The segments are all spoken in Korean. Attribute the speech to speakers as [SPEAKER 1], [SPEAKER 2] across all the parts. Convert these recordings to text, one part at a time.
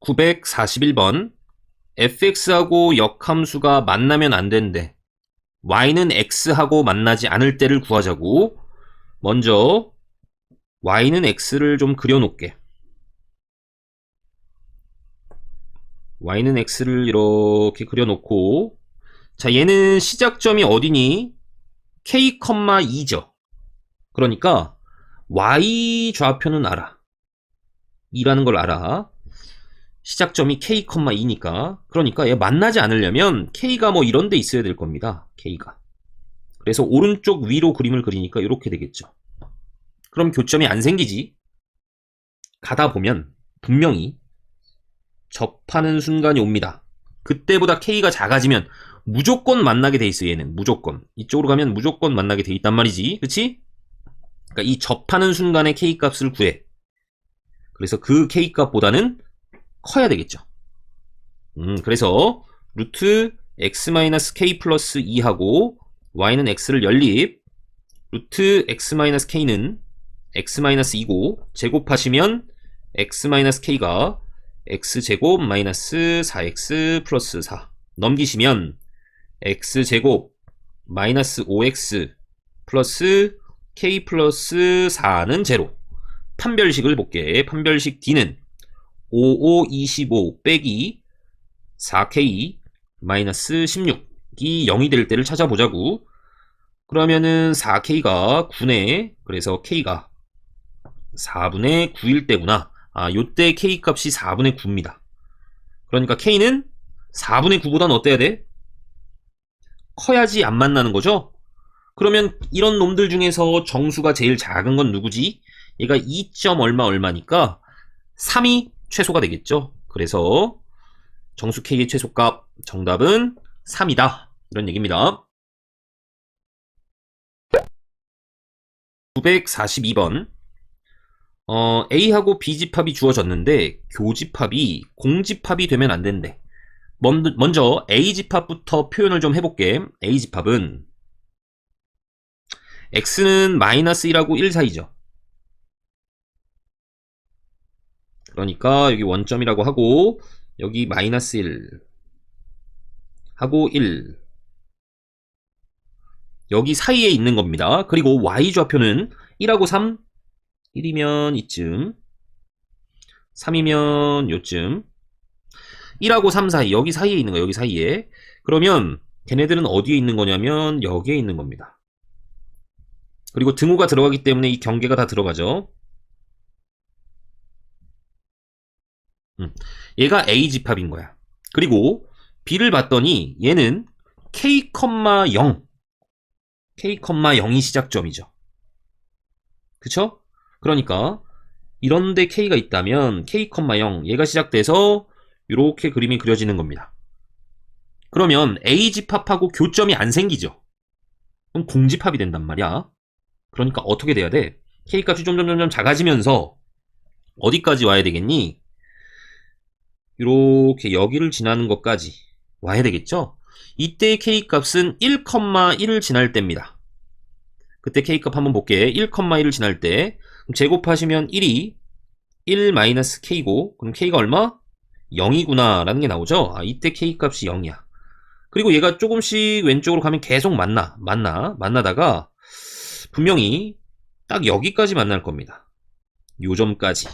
[SPEAKER 1] 941번 fx하고 역함수가 만나면 안 되는데 y는 x하고 만나지 않을 때를 구하자고. 먼저 y는 x를 좀 그려놓을게. y는 x를 이렇게 그려놓고, 자, 얘는 시작점이 어디니? k, 2죠. 그러니까 y 좌표는 알아. 2라는 걸 알아. 시작점이 k, 2니까. 그러니까 얘 만나지 않으려면 k가 뭐 이런 데 있어야 될 겁니다. k가. 그래서 오른쪽 위로 그림을 그리니까 이렇게 되겠죠. 그럼 교점이 안 생기지. 가다 보면 분명히 접하는 순간이 옵니다. 그때보다 k가 작아지면 무조건 만나게 돼 있어. 얘는 무조건. 이쪽으로 가면 무조건 만나게 돼 있단 말이지. 그치? 그러니까 이 접하는 순간에 k 값을 구해. 그래서 그 k 값보다는 커야 되겠죠. 그래서 루트 x-k 플러스 2하고 y는 x를 연립, 루트 x-k는 x-2고 제곱하시면 x-k가 x제곱 마이너스 4x 플러스 4 넘기시면 x제곱 마이너스 5x 플러스 k 플러스 4는 제로. 판별식을 볼게. 판별식 D는 5525 빼기 4k 마이너스 16이 0이 될 때를 찾아보자고. 그러면은 4k가 9네. 그래서 k가 4분의 9일 때구나. 요때 k 값이 4분의 9입니다. 그러니까 k는 4분의 9보다는 어때야 돼? 커야지 안 만나는 거죠? 그러면 이런 놈들 중에서 정수가 제일 작은 건 누구지? 얘가 2. 얼마니까 3이 최소가 되겠죠. 그래서 정수 k의 최소값 정답은 3이다. 이런 얘기입니다. 942번 A하고 B집합이 주어졌는데 교집합이 공집합이 되면 안 된대. 먼저 A집합부터 표현을 좀 해볼게. A집합은 X는 마이너스 1하고 1 사이죠. 그러니까 여기 원점이라고 하고 여기 마이너스 1 하고 1 여기 사이에 있는 겁니다. 그리고 Y좌표는 1하고 3 1이면 이쯤 3이면 요쯤 1하고 3 사이 여기 사이에 있는 거예요. 여기 사이에. 그러면 걔네들은 어디에 있는 거냐면 여기에 있는 겁니다. 그리고 등호가 들어가기 때문에 이 경계가 다 들어가죠. 얘가 A집합인 거야. 그리고 B를 봤더니 얘는 K, 0 K,0이 시작점이죠. 그쵸? 그러니까 이런데 K가 있다면 K, 0 얘가 시작돼서 이렇게 그림이 그려지는 겁니다. 그러면 A집합하고 교점이 안 생기죠. 그럼 공집합이 된단 말이야. 그러니까 어떻게 돼야 돼? K값이 점점 작아지면서 어디까지 와야 되겠니? 이렇게 여기를 지나는 것까지 와야 되겠죠? 이때 K값은 1,1을 지날 때입니다. 그때 K값 한번 볼게. 1,1을 지날 때 제곱하시면 1이 1-K고 그럼 K가 얼마? 0이구나 라는 게 나오죠. 이때 K값이 0이야. 그리고 얘가 조금씩 왼쪽으로 가면 계속 만나다가 분명히 딱 여기까지 만날 겁니다. 요 점까지.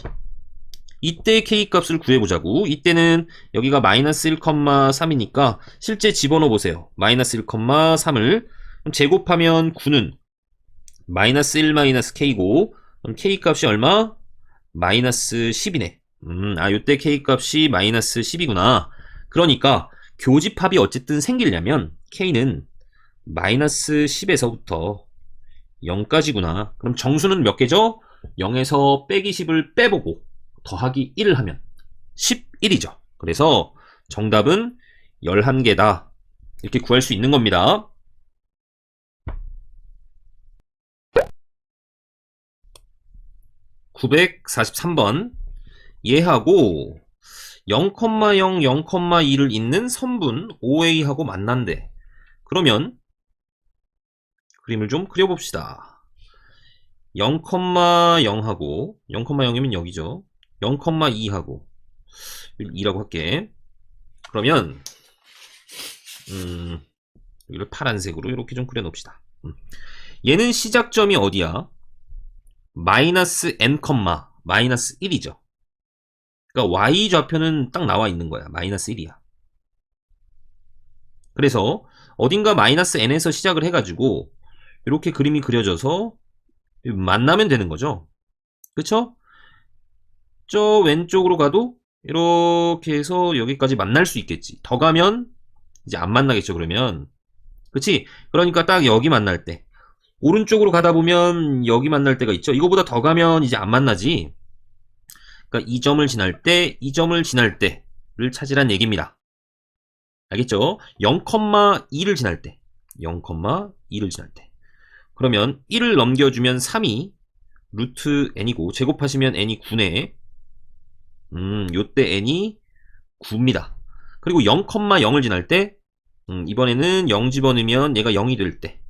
[SPEAKER 1] 이때 K값을 구해보자고. 이때는 여기가 마이너스 1,3이니까 실제 집어넣어 보세요. 마이너스 1,3을 제곱하면 9는 마이너스 1-K고 그럼 K값이 얼마? 마이너스 10이네. 요때 K값이 마이너스 10이구나. 그러니까 교집합이 어쨌든 생기려면 K는 마이너스 10에서부터 0까지구나. 그럼 정수는 몇 개죠? 0에서 빼기 10을 빼보고 더하기 1을 하면 11이죠. 그래서 정답은 11개다. 이렇게 구할 수 있는 겁니다. (943번) 얘하고 0,0, 0,2를 잇는 선분 OA하고 만난대. 그러면 그림을 좀 그려봅시다. 0,0하고 0,0이면 여기죠. 0,2하고 2라고 할게. 그러면 여기를 파란색으로 이렇게 좀 그려놓읍시다. 얘는 시작점이 어디야? 마이너스 n, 마이너스 1이죠. 그러니까 y좌표는 딱 나와 있는 거야. 마이너스 1이야. 그래서 어딘가 마이너스 n에서 시작을 해가지고 이렇게 그림이 그려져서 만나면 되는 거죠. 그쵸? 저 왼쪽으로 가도 이렇게 해서 여기까지 만날 수 있겠지. 더 가면 이제 안 만나겠죠, 그러면. 그치? 그러니까 딱 여기 만날 때. 오른쪽으로 가다 보면 여기 만날 때가 있죠. 이거보다 더 가면 이제 안 만나지. 그러니까 이 점을 지날 때, 이 점을 지날 때를 찾으란 얘기입니다. 알겠죠? 0,2를 지날 때. 0,2를 지날 때. 그러면 1을 넘겨주면 3이 루트 n이고, 제곱하시면 n이 9네. 요때 n이 9입니다. 그리고 0,0을 지날 때, 이번에는 0 집어넣으면 얘가 0이 될 때.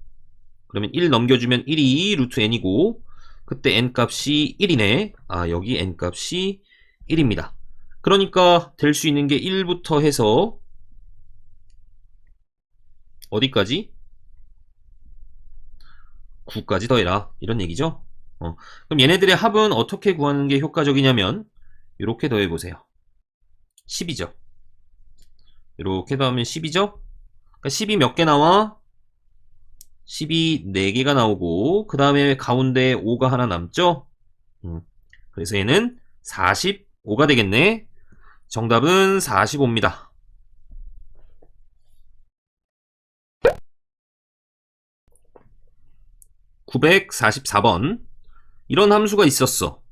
[SPEAKER 1] 그러면 1 넘겨주면 1이 루트 n이고, 그때 n 값이 1이네. 아, 여기 n 값이 1입니다. 그러니까 될 수 있는 게 1부터 해서 어디까지? 9까지 더해라. 이런 얘기죠. 그럼 얘네들의 합은 어떻게 구하는 게 효과적이냐면 이렇게 더해보세요. 10이죠. 이렇게 더하면 10이죠. 그러니까 10이 몇 개 나와? 10이 4개가 나오고 그 다음에 가운데 5가 하나 남죠. 그래서 얘는 45가 되겠네. 정답은 45입니다. 944번. 이런 함수가 있었어.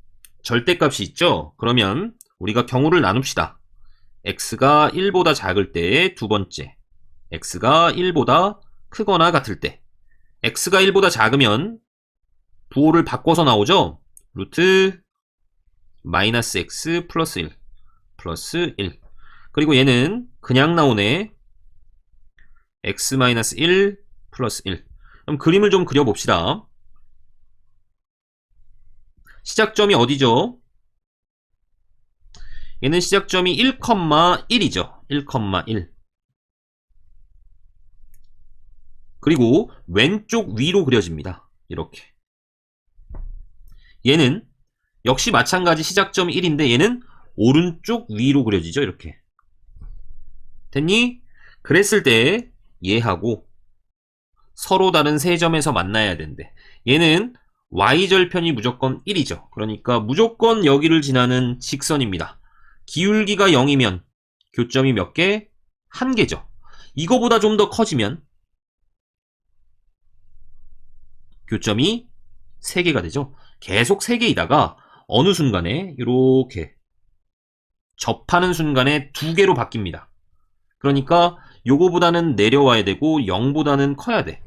[SPEAKER 1] 절대값이 있죠. 그러면 우리가 경우를 나눕시다. x가 1보다 작을 때 두 번째, x가 1보다 크거나 같을 때. x가 1보다 작으면 부호를 바꿔서 나오죠. 루트 마이너스 x 플러스 1 플러스 1. 그리고 얘는 그냥 나오네. x 마이너스 1 플러스 1. 그럼 그림을 좀 그려봅시다. 시작점이 어디죠? 얘는 시작점이 1,1이죠. 1,1. 그리고 왼쪽 위로 그려집니다. 이렇게. 얘는 역시 마찬가지 시작점이 1인데 얘는 오른쪽 위로 그려지죠. 이렇게. 됐니? 그랬을 때 얘하고 서로 다른 세 점에서 만나야 된대. 얘는 y절편이 무조건 1이죠. 그러니까 무조건 여기를 지나는 직선입니다. 기울기가 0이면 교점이 몇 개? 1개죠. 이거보다 좀 더 커지면 교점이 3개가 되죠. 계속 3개이다가 어느 순간에 이렇게 접하는 순간에 2개로 바뀝니다. 그러니까 요거보다는 내려와야 되고 0보다는 커야 돼.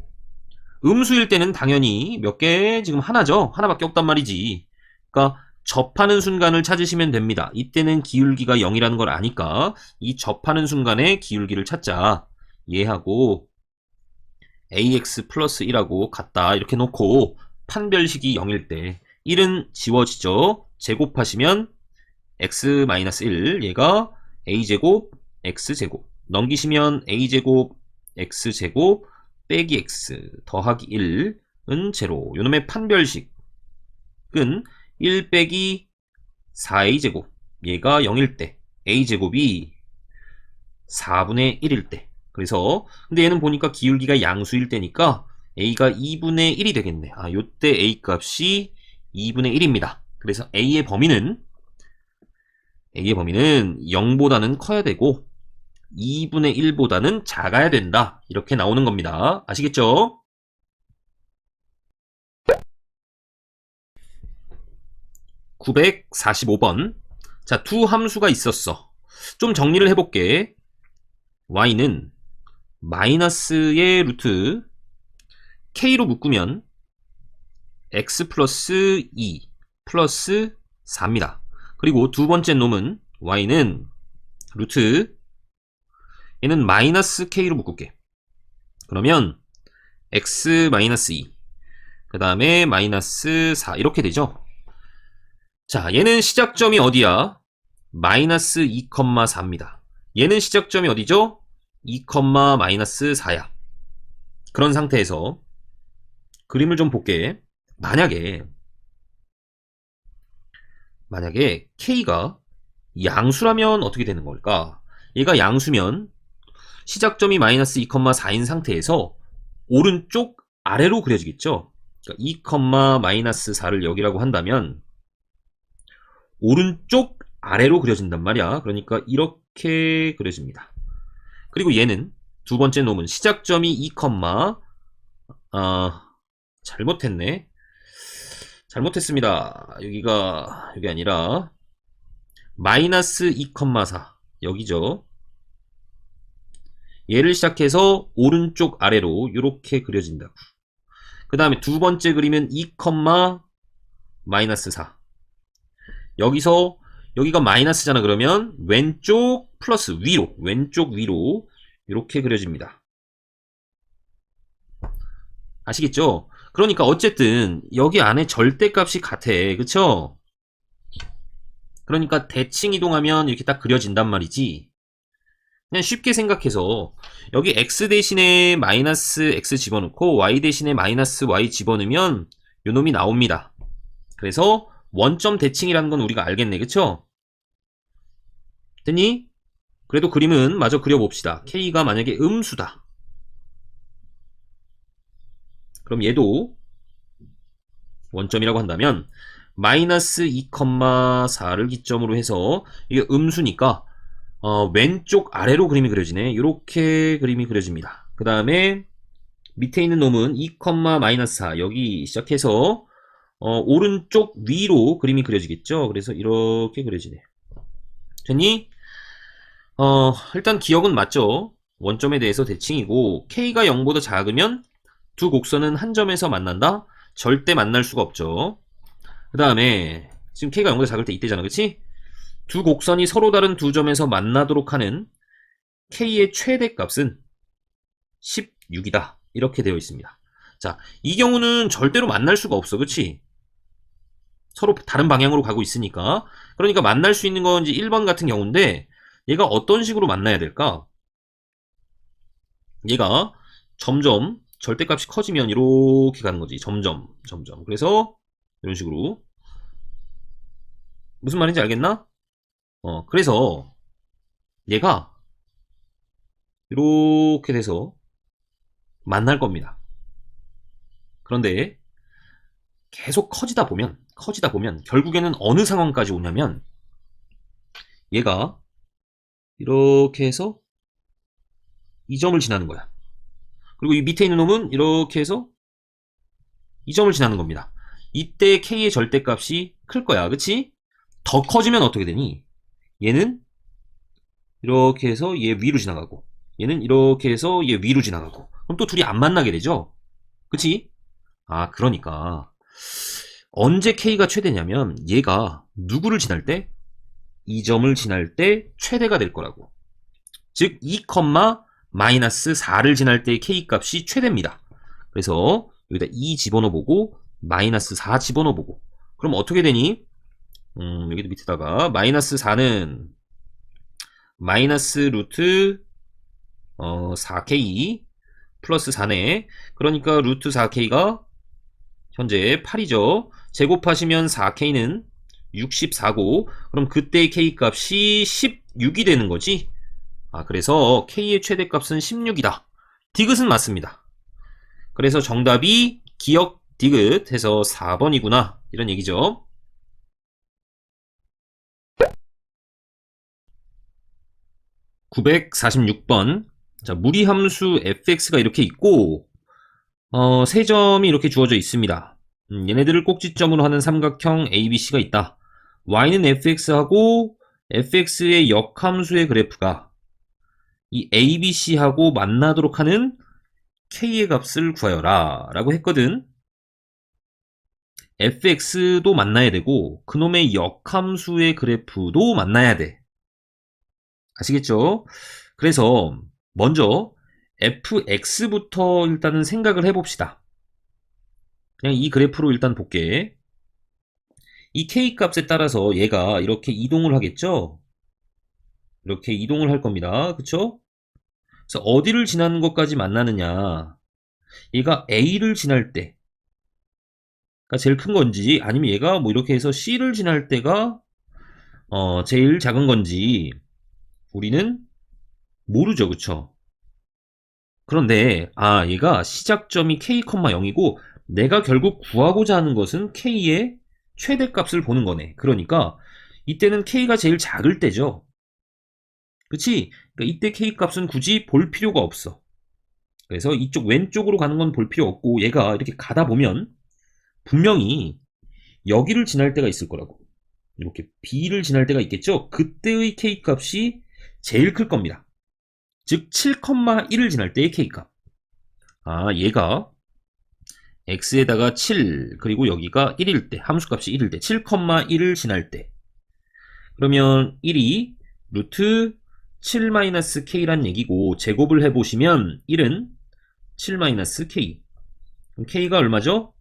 [SPEAKER 1] 음수일 때는 당연히 몇 개? 지금 하나죠. 하나밖에 없단 말이지. 그러니까 접하는 순간을 찾으시면 됩니다. 이때는 기울기가 0이라는 걸 아니까 이 접하는 순간에 기울기를 찾자. 얘하고 ax 플러스 1하고 같다 이렇게 놓고 판별식이 0일 때 1은 지워지죠. 제곱하시면 x-1 얘가 a제곱 x제곱 넘기시면 a제곱 x제곱 빼기 x 더하기 1은 제로. 요놈의 판별식은 1 빼기 4a제곱 얘가 0일 때 a제곱이 4분의 1일 때. 그래서 근데 얘는 보니까 기울기가 양수일 때니까 a가 2분의 1이 되겠네. 아, 요때 a 값이 2분의 1입니다. 그래서 a의 범위는 0보다는 커야 되고 2분의 1보다는 작아야 된다. 이렇게 나오는 겁니다. 아시겠죠? (945번) 자, 두 함수가 있었어. 좀 정리를 해볼게. y는 마이너스의 루트 k로 묶으면 x 플러스 2 플러스 4입니다. 그리고 두 번째 놈은 y는 루트 얘는 마이너스 k로 묶을게. 그러면 x 마이너스 2 그 다음에 마이너스 4 이렇게 되죠. 자, 얘는 시작점이 어디야? 마이너스 2,4입니다. 얘는 시작점이 어디죠? 2, 마이너스 4야. 그런 상태에서 그림을 좀 볼게. 만약에 K가 양수라면 어떻게 되는 걸까? 얘가 양수면 시작점이 마이너스 2, 4인 상태에서 오른쪽 아래로 그려지겠죠? 그러니까 2, 마이너스 4를 여기라고 한다면 오른쪽 아래로 그려진단 말이야. 그러니까 이렇게 그려집니다. 그리고 얘는 두 번째 놈은 시작점이 2, 잘못했네. 잘못했습니다. 여기 아니라 마이너스 2, 4 여기죠. 얘를 시작해서 오른쪽 아래로 이렇게 그려진다고. 그 다음에 두 번째 그림은 2, 마이너스 4. 여기가 마이너스잖아. 그러면 왼쪽 플러스 위로, 왼쪽 위로 이렇게 그려집니다. 아시겠죠? 그러니까 어쨌든 여기 안에 절대값이 같아. 그쵸? 그러니까 대칭 이동하면 이렇게 딱 그려진단 말이지. 그냥 쉽게 생각해서 여기 x 대신에 마이너스 x 집어넣고 y 대신에 마이너스 y 집어넣으면 요놈이 나옵니다. 그래서 원점 대칭이라는 건 우리가 알겠네. 그쵸? 됐니? 그래도 그림은 마저 그려봅시다. K가 만약에 음수다. 그럼 얘도 원점이라고 한다면 마이너스 2, 4를 기점으로 해서 이게 음수니까 왼쪽 아래로 그림이 그려지네. 이렇게 그림이 그려집니다. 그 다음에 밑에 있는 놈은 2, 마이너스 4 여기 시작해서 오른쪽 위로 그림이 그려지겠죠. 그래서 이렇게 그려지네. 됐니? 일단 기억은 맞죠. 원점에 대해서 대칭이고 K가 0보다 작으면 두 곡선은 한 점에서 만난다? 절대 만날 수가 없죠. 그 다음에 지금 K가 0보다 작을 때 이때잖아. 그치? 두 곡선이 서로 다른 두 점에서 만나도록 하는 K의 최대값은 16이다. 이렇게 되어 있습니다. 자, 이 경우는 절대로 만날 수가 없어. 그치? 서로 다른 방향으로 가고 있으니까. 그러니까 만날 수 있는 건 이제 1번 같은 경우인데 얘가 어떤 식으로 만나야 될까? 얘가 점점 절대값이 커지면 이렇게 가는 거지. 점점. 그래서 이런 식으로. 무슨 말인지 알겠나? 그래서 얘가 이렇게 돼서 만날 겁니다. 그런데 계속 커지다 보면 결국에는 어느 상황까지 오냐면 얘가 이렇게 해서 이 점을 지나는 거야. 그리고 이 밑에 있는 놈은 이렇게 해서 이 점을 지나는 겁니다. 이때 K의 절대값이 클 거야. 그치? 더 커지면 어떻게 되니? 얘는 이렇게 해서 얘 위로 지나가고 얘는 이렇게 해서 얘 위로 지나가고 그럼 또 둘이 안 만나게 되죠? 그치? 그러니까 언제 K가 최대냐면 얘가 누구를 지날 때? 이 점을 지날 때 최대가 될 거라고. 즉 2, 마이너스 4를 지날 때의 K값이 최대입니다. 그래서 여기다 2 집어넣어보고 마이너스 4 집어넣어보고 그럼 어떻게 되니? 여기도 밑에다가 마이너스 4는 마이너스 루트 4K 플러스 4네. 그러니까 루트 4K가 현재 8이죠. 제곱하시면 4K는 64고 그럼 그때의 K값이 16이 되는 거지. 그래서 K의 최대값은 16이다. 디귿은 맞습니다. 그래서 정답이 기역 디귿 해서 4번이구나. 이런 얘기죠. 946번. 자, 무리함수 fx가 이렇게 있고, 세 점이 이렇게 주어져 있습니다. 얘네들을 꼭지점으로 하는 삼각형 ABC가 있다. y는 fx하고 fx의 역함수의 그래프가 이 ABC하고 만나도록 하는 K의 값을 구하여라 라고 했거든. fx도 만나야 되고 그놈의 역함수의 그래프도 만나야 돼. 아시겠죠? 그래서 먼저 fx부터 일단은 생각을 해봅시다. 그냥 이 그래프로 일단 볼게. 이 K값에 따라서 얘가 이렇게 이동을 하겠죠? 이렇게 이동을 할 겁니다. 그쵸? 그래서 어디를 지나는 것까지 만나느냐. 얘가 A를 지날 때가 제일 큰 건지, 아니면 얘가 뭐 이렇게 해서 C를 지날 때가 제일 작은 건지 우리는 모르죠. 그쵸? 그런데 얘가 시작점이 K,0이고 내가 결국 구하고자 하는 것은 K의 최대값을 보는 거네. 그러니까 이때는 K가 제일 작을 때죠. 그치? 그러니까 이때 K 값은 굳이 볼 필요가 없어. 그래서 이쪽 왼쪽으로 가는 건 볼 필요 없고, 얘가 이렇게 가다 보면 분명히 여기를 지날 때가 있을 거라고. 이렇게 B를 지날 때가 있겠죠? 그때의 K 값이 제일 클 겁니다. 즉 7,1을 지날 때의 K 값. 얘가 x에다가 7 그리고 여기가 1일 때, 함수값이 1일 때 7,1을 지날 때, 그러면 1이 루트 7-k란 얘기고, 제곱을 해보시면 1은 7-k, 그럼 k가 얼마죠?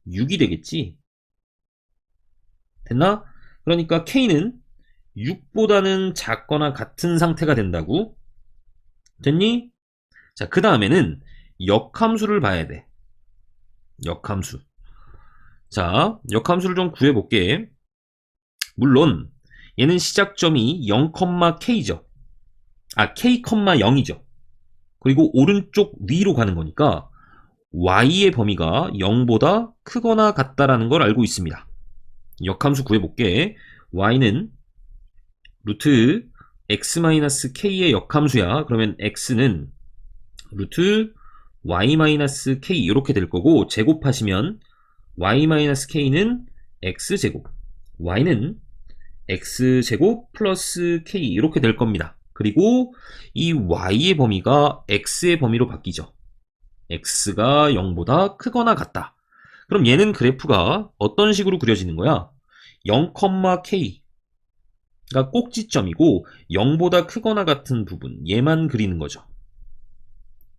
[SPEAKER 1] 6이 되겠지. 됐나? 그러니까 k는 6보다는 작거나 같은 상태가 된다고. 됐니? 자, 그 다음에는 역함수를 봐야 돼. 역함수. 자, 역함수를 좀 구해볼게. 물론 얘는 시작점이 0,k죠. k,0이죠. 그리고 오른쪽 위로 가는 거니까 y의 범위가 0보다 크거나 같다라는 걸 알고 있습니다. 역함수 구해볼게. y는 루트 x-k의 역함수야. 그러면 x는 루트 y-k 이렇게 될 거고, 제곱하시면 y-k는 x제곱, y는 x제곱 플러스 k 이렇게 될 겁니다. 그리고 이 y의 범위가 x의 범위로 바뀌죠. x가 0보다 크거나 같다. 그럼 얘는 그래프가 어떤 식으로 그려지는 거야? 0,k가 꼭지점이고 0보다 크거나 같은 부분, 얘만 그리는 거죠.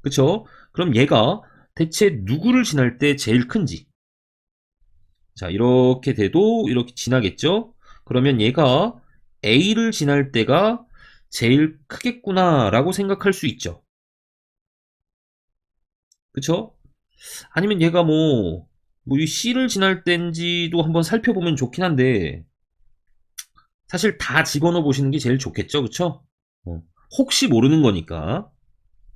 [SPEAKER 1] 그쵸? 그럼 얘가 대체 누구를 지날 때 제일 큰지. 자, 이렇게 돼도 이렇게 지나겠죠? 그러면 얘가 A를 지날 때가 제일 크겠구나 라고 생각할 수 있죠. 그쵸? 아니면 얘가 이 C를 지날 때인지도 한번 살펴보면 좋긴 한데, 사실 다 집어넣어 보시는 게 제일 좋겠죠? 그쵸? 혹시 모르는 거니까.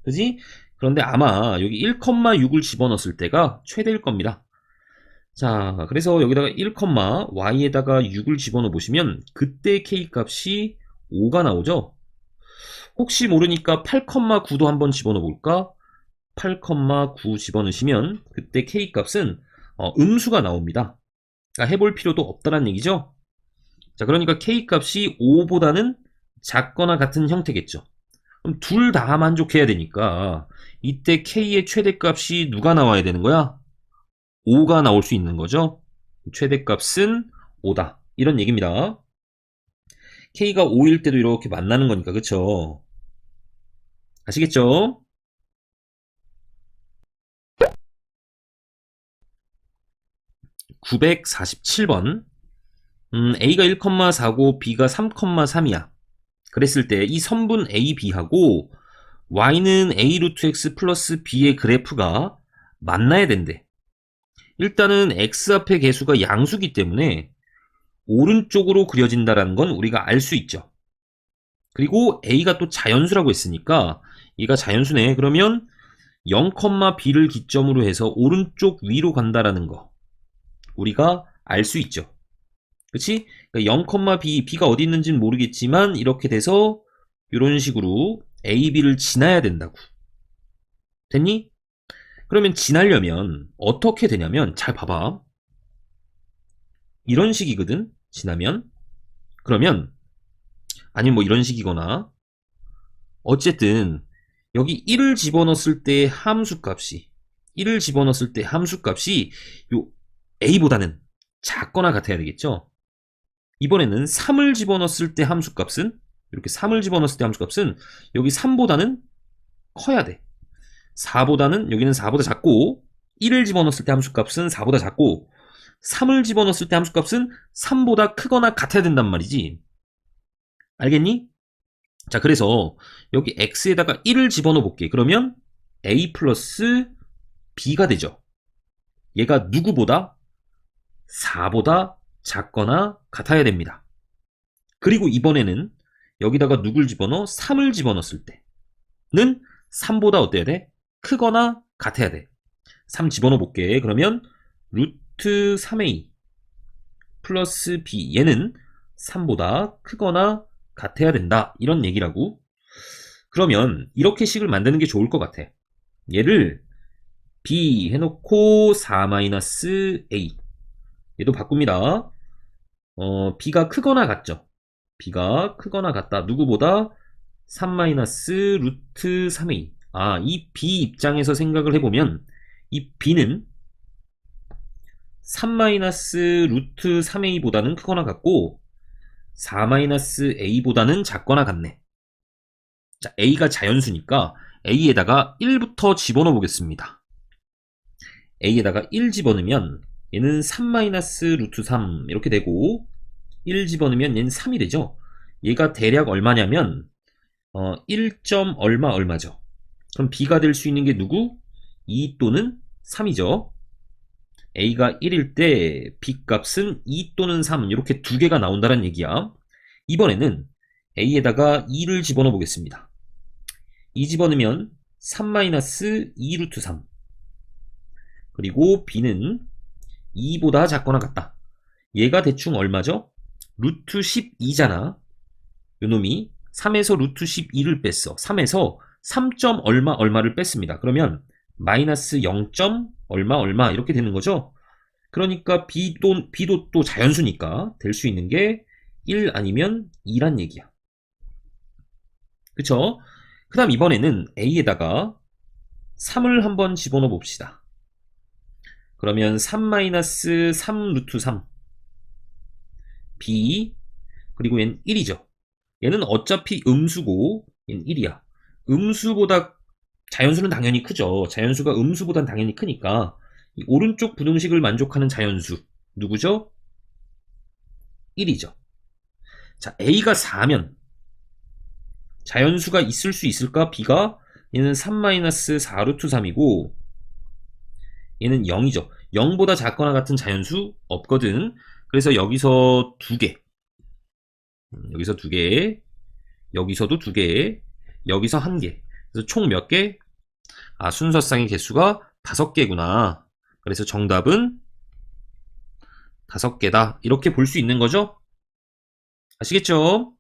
[SPEAKER 1] 그지? 그런데 아마 여기 1,6을 집어넣었을 때가 최대일 겁니다. 자, 그래서 여기다가 1, y에다가 6을 집어넣어 보시면 그때 k 값이 5가 나오죠. 혹시 모르니까 8,9도 한번 집어넣어 볼까? 8,9 집어넣으시면 그때 k 값은 음수가 나옵니다. 그러니까 해볼 필요도 없다는 얘기죠. 자, 그러니까 k 값이 5보다는 작거나 같은 형태겠죠. 그럼 둘 다 만족해야 되니까 이때 k의 최대값이 누가 나와야 되는 거야? 5가 나올 수 있는 거죠. 최대값은 5다. 이런 얘기입니다. k가 5일 때도 이렇게 만나는 거니까, 그쵸? 아시겠죠? 947번. a가 1,4고 b가 3,3이야. 그랬을 때 이 선분 a, b하고 y는 a 루트 x 플러스 b의 그래프가 만나야 된대. 일단은 x 앞의 개수가 양수기 때문에 오른쪽으로 그려진다는 건 우리가 알 수 있죠. 그리고 a가 또 자연수라고 했으니까 얘가 자연수네. 그러면 0,b를 기점으로 해서 오른쪽 위로 간다라는 거 우리가 알 수 있죠. 그치? 그러니까 0,b, b가 어디 있는지는 모르겠지만 이렇게 돼서 이런 식으로 a, b를 지나야 된다고. 됐니? 그러면 지나려면 어떻게 되냐면, 잘 봐봐. 이런 식이거든. 지나면. 그러면 아니면 이런 식이거나, 어쨌든 여기 1을 집어넣었을 때 함수값이 요 a보다는 작거나 같아야 되겠죠. 이번에는 3을 집어넣었을 때 함수값은, 이렇게 3을 집어넣었을 때 함수값은 여기 3보다는 커야 돼. 4보다는, 여기는 4보다 작고, 1을 집어넣었을 때 함수값은 4보다 작고, 3을 집어넣었을 때 함수값은 3보다 크거나 같아야 된단 말이지. 알겠니? 자, 그래서 여기 x에다가 1을 집어넣어 볼게. 그러면 a 플러스 b가 되죠. 얘가 누구보다 4보다 작거나 같아야 됩니다. 그리고 이번에는 여기다가 누굴 집어넣어? 3을 집어넣었을 때는 3보다 어때야 돼? 크거나 같아야 돼. 3 집어넣어 볼게. 그러면 루트 3a 플러스 b, 얘는 3보다 크거나 같아야 된다, 이런 얘기라고. 그러면 이렇게 식을 만드는 게 좋을 것 같아. 얘를 b 해놓고 4-a, 얘도 바꿉니다. b가 크거나 같죠. b가 크거나 같다. 누구보다 3-루트 3a. 아, 이 b 입장에서 생각을 해보면 이 b는 3-루트 3a보다는 크거나 같고 4-a보다는 작거나 같네. 자, a가 자연수니까 a에다가 1부터 집어넣어 보겠습니다. a에다가 1 집어넣으면 얘는 3-루트 3 이렇게 되고 1 집어넣으면 얘는 3이 되죠. 얘가 대략 얼마냐면 1. 얼마죠. 그럼 b가 될 수 있는 게 누구? 2 또는 3이죠. a가 1일 때 b 값은 2 또는 3, 이렇게 두 개가 나온다는 얘기야. 이번에는 a에다가 2를 집어넣어 보겠습니다. 2 집어넣으면 3-2루트 3, 그리고 b는 2보다 작거나 같다. 얘가 대충 얼마죠? 루트 12잖아. 요놈이 3에서 루트 12를 뺐어. 3에서 3. 얼마를 뺐습니다. 그러면 마이너스 0. 얼마 이렇게 되는 거죠. 그러니까 b도 또 자연수니까 될 수 있는 게 1 아니면 2란 얘기야. 그쵸? 그 다음 이번에는 a에다가 3을 한번 집어넣어 봅시다. 그러면 3-3 루트 3 b, 그리고 얘는 1이죠. 얘는 어차피 음수고 얘는 1이야. 음수보다 자연수는 당연히 크죠. 자연수가 음수보단 당연히 크니까 이 오른쪽 부등식을 만족하는 자연수 누구죠? 1이죠. 자, a가 4면 자연수가 있을 수 있을까? b가 얘는 3-4 루트 3이고 얘는 0이죠. 0보다 작거나 같은 자연수 없거든. 그래서 여기서 2개, 여기서 2개, 여기서도 2개, 여기서 1개. 그래서 총 몇 개? 아, 순서상의 개수가 5개구나. 그래서 정답은 5개다. 이렇게 볼 수 있는 거죠? 아시겠죠?